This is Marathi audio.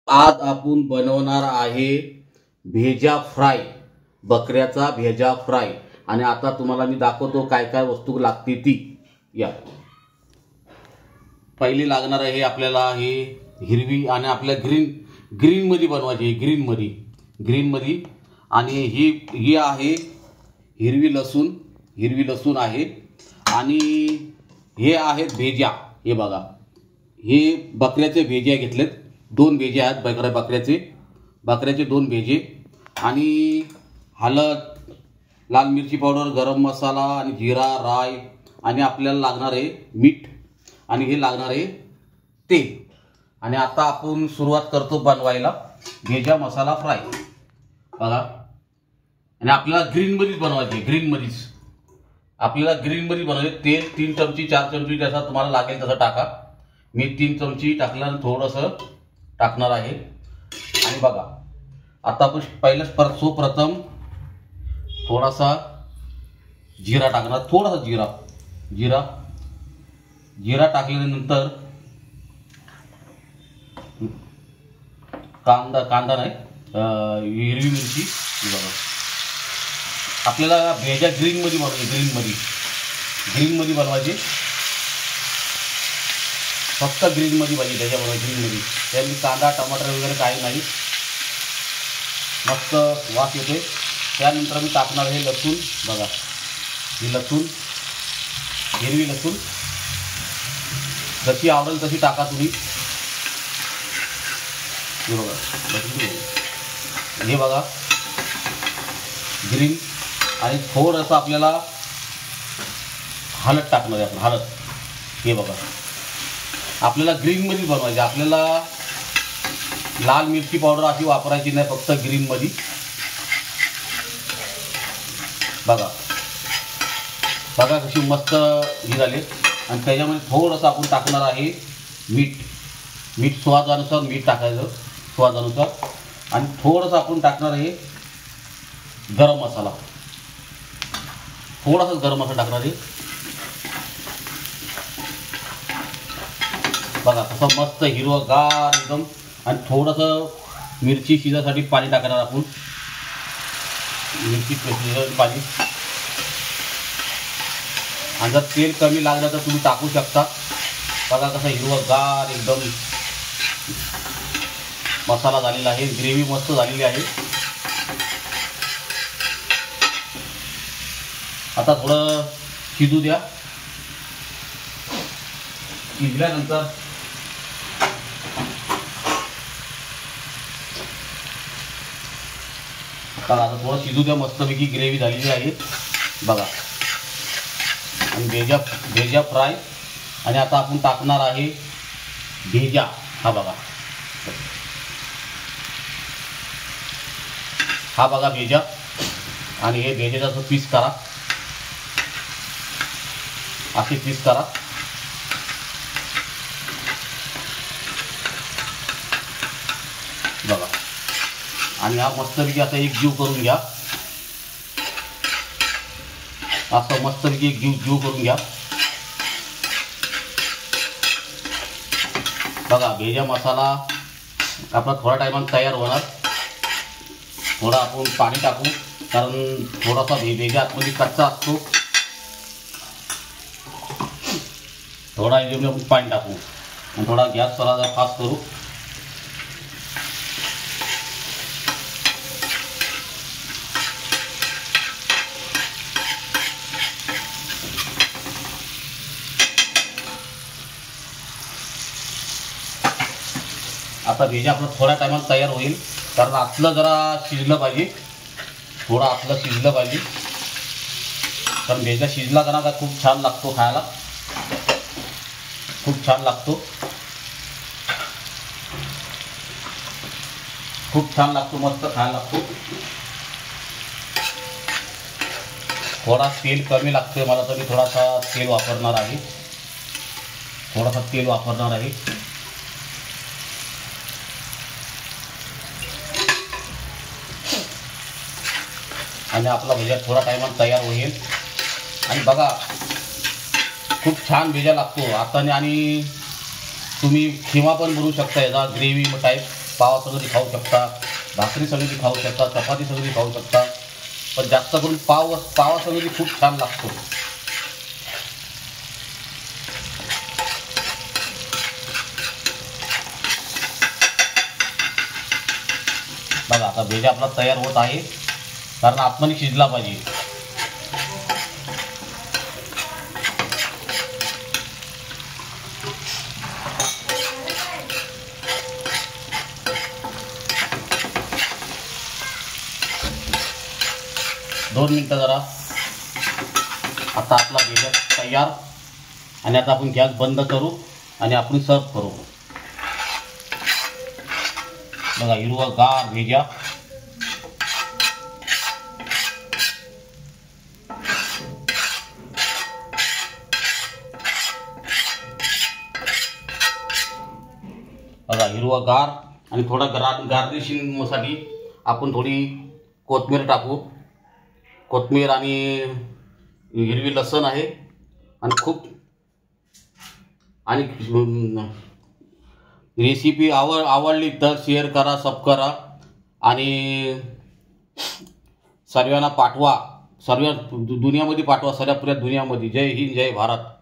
आज आपण बनवणार आहे भेजा फ्राय, बकऱ्याचा भेजा फ्राय। आणि आता तुम्हाला मी दाखवतो काय काय वस्तू लागते ती। या पहिली लागणार आहे आपल्याला हे हिरवी आणि आपल्या ग्रीन मध्ये बनवायची, ग्रीन मध्ये। आणि ही आहे हिरवी लसूण आहे। आणि हे आहेत भेजा, हे बघा, हे बकऱ्याचे भेजे घेतलेत, 2 भेजे आहेत बकऱ्याचे 2 भेजे। आणि हळद, लाल मिरची पावडर, गरम मसाला आणि जिरा, राई। आणि आपल्याला लागणार आहे मीठ आणि हे लागणार आहे तेल। आणि आता आपण सुरुवात करतो बनवायला भेजा मसाला फ्राय, बघा। आणि आपल्याला ग्रीन मध्येच बनवायची, आपल्याला ग्रीन मध्ये बनवायचे। तेल 3 चमचे 4 चमचे जसा तुम्हाला लागेल तसं टाका। मी 3 चमचे टाकलं, थोडंसं टाकणार आहे। आणि बघा आता आपण प्रथम थोडासा जिरा टाकणार, थोडासा जिरा टाकल्यानंतर कांदा नाही, हिरवी मिरची। बघा आपल्याला भेजा ग्रीन मध्ये बनवायची, फक्त ग्रीन मध्ये पाहिजे, त्याच्याबरोबर ग्रीन मध्ये। त्यामुळे कांदा टमाटर वगैरे काही नाही, मस्त वास येतोय। त्यानंतर मी टाकणार हे लसूण, बघा ही हिरवी लसूण जशी आवडेल तशी टाका तुम्ही। हे बघा ग्रीन। आणि थोडंसं आपल्याला हळद टाकणार आहे, हळद। हे बघा आपल्याला ग्रीन मध्ये बनवायचे, आपल्याला लाल मिरची पावडर अशी वापरायची नाही, फक्त ग्रीन मध्ये। बघा कशी मस्त ही झाली। आणि त्याच्यामध्ये थोडंसं आपण टाकणार आहे मीठ स्वादानुसार मीठ टाकायचं, स्वादानुसार। आणि थोडंसं आपण टाकणार आहे गरम मसाला, थोडासा गरम मसाला टाकणार आहे। बघा कसं मस्त हिरवगार एकदम। आणि थोडंसं मिरची शिजायसाठी पाणी टाकणार आपण, मिरची शिजायसाठी पाणी। आणि जर तेल कमी लागलं तर तुम्ही टाकू शकता। बघा कसं हिरवगार एकदम मसाला झालेला आहे, ग्रेव्ही मस्त झालेली आहे। आता थोडं शिजू द्या, शिजल्यानंतर आता थोडं शिजू द्या, मस्तपैकी ग्रेव्ही झालेली आहे, बघा। आणि भेजा फ्राय। आणि आता आपण टाकणार आहे भेजा, हा बघा भेजा। आणि हे भेजाचं असं पीस करा, असे पीस करा। बघा आणि हा मस्तपैकी आता एक जीव करून घ्या, असं मस्तपैकी एक जीव करून घ्या। बघा भेजा मसाला आपला थोड्या टायमात तयार होणार। थोडा आपण पाणी टाकू, कारण थोडासा भेजा आतमध्ये कच्चा असतो। थोडा याच्यामध्ये आपण पाणी टाकू आणि थोडा गॅस थोडा फास्ट करू। आता भेजा आपलं थोड्या टायमात तयार होईल, कारण आतलं जरा शिजलं पाहिजे, थोडं आतलं शिजलं पाहिजे। कारण भेजा शिजला का ना का खूप छान लागतो खायला, खूप छान लागतो, मस्त खायला लागतो। थोडा तेल कमी लागतोय मला, तरी थोडासा तेल वापरणार आहे, आणि आपला भेजा थोडा टायमात तयार होईल। आणि बघा खूप छान भेजा लागतो आता। आणि तुम्ही खिमा पण बनवू शकता, याचा ग्रेव्ही टाईप पावा सगळी खाऊ शकता, भाकरी सगळी खाऊ शकता, चपाती सगळी खाऊ शकता, पण जास्त करून पावा सगळी खूप छान लागतो. बघा आता भेज आपला तयार होत आहे, कारण आतमध्ये शिजला पाहिजे. दोन मिनटं जरा. आता आपला भेजा तयार. आणि आता आपण गॅस बंद करू आणि आपण सर्व करू. बघा हिरवागार भेजा. बघा हिरवागार. आणि थोडा गार्निशिंगसाठी आपण थोडी कोथिंबीर टाकू. कोथिंबीर आणि हिरवी लसूण आहे. आणि रेसिपी आवडली तर शेअर करा, सब करा आणि सर्वांना पाठवा. सर्व दुनियामध्ये पाठवा, सर्व पुऱ्या दुनियामध्ये. जय हिंद, जय भारत.